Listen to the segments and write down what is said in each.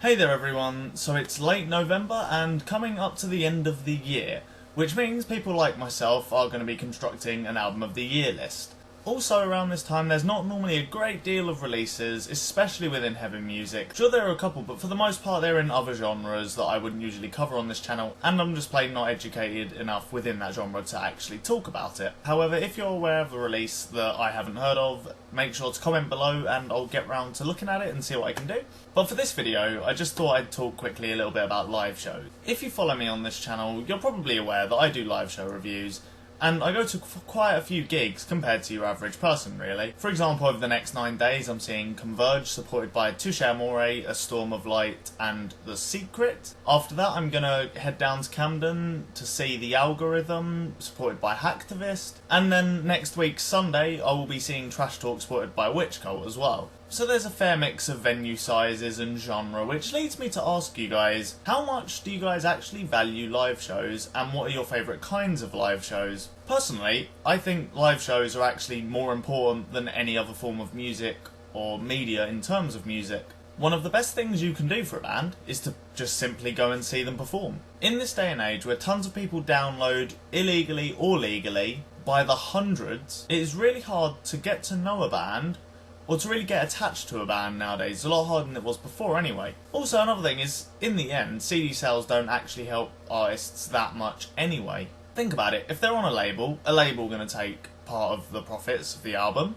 Hey there everyone, so it's late November and coming up to the end of the year, which means people like myself are going to be constructing an album of the year list. Also around this time there's not normally a great deal of releases, especially within heavy music. Sure, there are a couple, but for the most part they're in other genres that I wouldn't usually cover on this channel, and I'm just plain not educated enough within that genre to actually talk about it. However, if you're aware of a release that I haven't heard of, make sure to comment below and I'll get round to looking at it and see what I can do. But for this video, I just thought I'd talk quickly a little bit about live shows. If you follow me on this channel, you're probably aware that I do live show reviews, and I go to quite a few gigs compared to your average person, really. For example, over the next 9 days I'm seeing Converge, supported by Touche Amore, A Storm of Light and The Secret. After that I'm gonna head down to Camden to see The Algorithm, supported by Hacktivist. And then next week, Sunday, I will be seeing Trash Talk, supported by Witch Cult as well. So there's a fair mix of venue sizes and genre, which leads me to ask you guys, how much do you guys actually value live shows, and what are your favourite kinds of live shows? Personally, I think live shows are actually more important than any other form of music or media in terms of music. One of the best things you can do for a band is to just simply go and see them perform. In this day and age where tons of people download, illegally or legally, by the hundreds, it is really hard to get to know a band or to really get attached to a band nowadays. It's a lot harder than it was before anyway. Also, another thing is, in the end, CD sales don't actually help artists that much anyway. Think about it, if they're on a label going to take part of the profits of the album.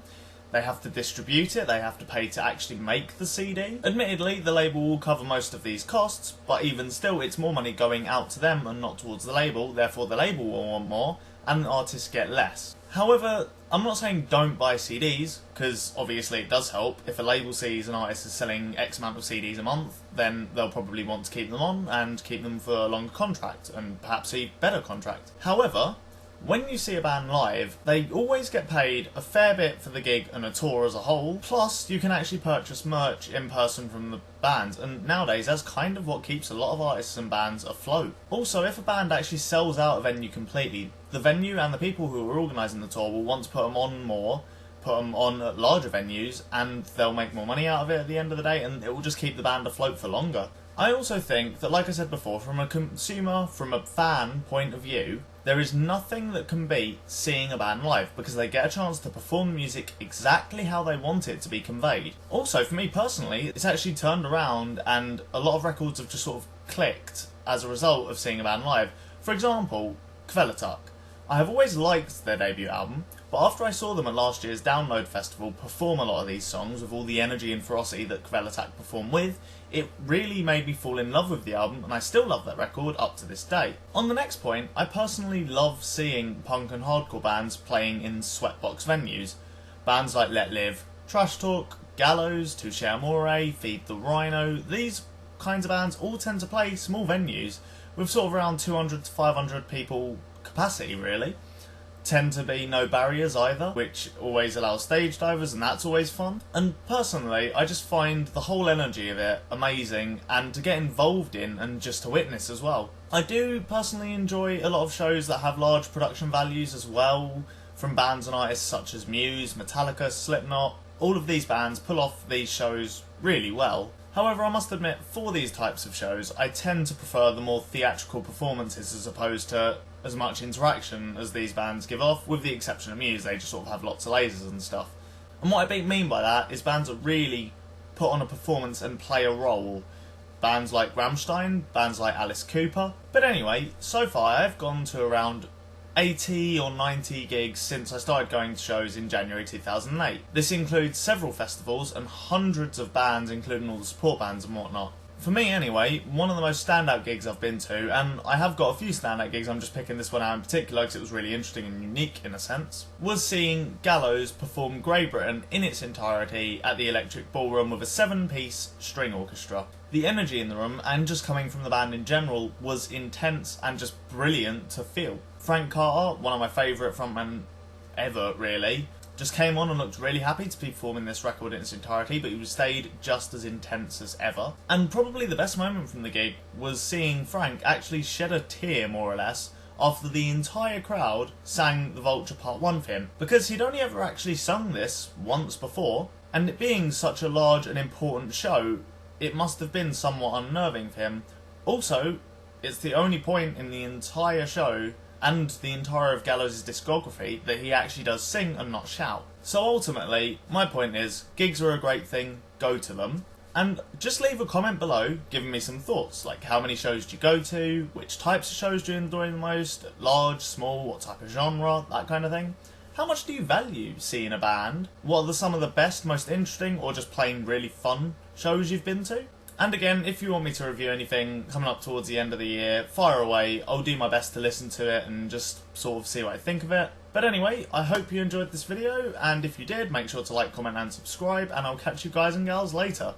They have to distribute it, they have to pay to actually make the CD. Admittedly, the label will cover most of these costs, but even still, it's more money going out to them and not towards the label, therefore the label will want more, and the artists get less. However, I'm not saying don't buy CDs, because obviously it does help. If a label sees an artist is selling X amount of CDs a month, then they'll probably want to keep them on and keep them for a longer contract, and perhaps a better contract. However, when you see a band live, they always get paid a fair bit for the gig and a tour as a whole, plus you can actually purchase merch in person from the bands, and nowadays that's kind of what keeps a lot of artists and bands afloat. Also, if a band actually sells out a venue completely, the venue and the people who are organising the tour will want to put them on more, put them on at larger venues, and they'll make more money out of it at the end of the day, and it will just keep the band afloat for longer. I also think that, like I said before, from a consumer, from a fan point of view, there is nothing that can beat seeing a band live, because they get a chance to perform music exactly how they want it to be conveyed. Also, for me personally, it's actually turned around and a lot of records have just sort of clicked as a result of seeing a band live. For example, Kvelertak. I have always liked their debut album, but after I saw them at last year's Download Festival perform a lot of these songs with all the energy and ferocity that Kvelertak perform with, it really made me fall in love with the album, and I still love that record up to this day. On the next point, I personally love seeing punk and hardcore bands playing in sweatbox venues. Bands like Let Live, Trash Talk, Gallows, Touche Amore, Feed the Rhino, these kinds of bands all tend to play small venues with sort of around 200 to 500 people capacity, really. Tend to be no barriers either, which always allows stage divers, and that's always fun. And personally, I just find the whole energy of it amazing, and to get involved in and just to witness as well. I do personally enjoy a lot of shows that have large production values as well, from bands and artists such as Muse, Metallica, Slipknot. All of these bands pull off these shows really well. However, I must admit, for these types of shows, I tend to prefer the more theatrical performances as opposed to as much interaction as these bands give off, with the exception of Muse. They just sort of have lots of lasers and stuff. And what I mean by that is bands that really put on a performance and play a role. Bands like Rammstein, bands like Alice Cooper. But anyway, so far I've gone to around 80 or 90 gigs since I started going to shows in January 2008. This includes several festivals and hundreds of bands, including all the support bands and whatnot. For me anyway, one of the most standout gigs I've been to, and I have got a few standout gigs, I'm just picking this one out in particular because it was really interesting and unique in a sense, was seeing Gallows perform Grey Britain in its entirety at the Electric Ballroom with a 7-piece string orchestra. The energy in the room, and just coming from the band in general, was intense and just brilliant to feel. Frank Carter, one of my favourite frontmen ever really, just came on and looked really happy to be performing this record in its entirety, but he stayed just as intense as ever. And probably the best moment from the gig was seeing Frank actually shed a tear, more or less, after the entire crowd sang The Vulture Part 1 for him, because he'd only ever actually sung this once before, and it being such a large and important show, it must have been somewhat unnerving for him. Also, it's the only point in the entire show and the entire of Gallows' discography that he actually does sing and not shout. So ultimately, my point is, gigs are a great thing, go to them. And just leave a comment below giving me some thoughts, like how many shows do you go to, which types of shows do you enjoy the most, large, small, what type of genre, that kind of thing. How much do you value seeing a band? What are some of the best, most interesting, or just plain really fun shows you've been to? And again, if you want me to review anything coming up towards the end of the year, fire away. I'll do my best to listen to it and just sort of see what I think of it. But anyway, I hope you enjoyed this video, and if you did, make sure to like, comment and subscribe, and I'll catch you guys and gals later.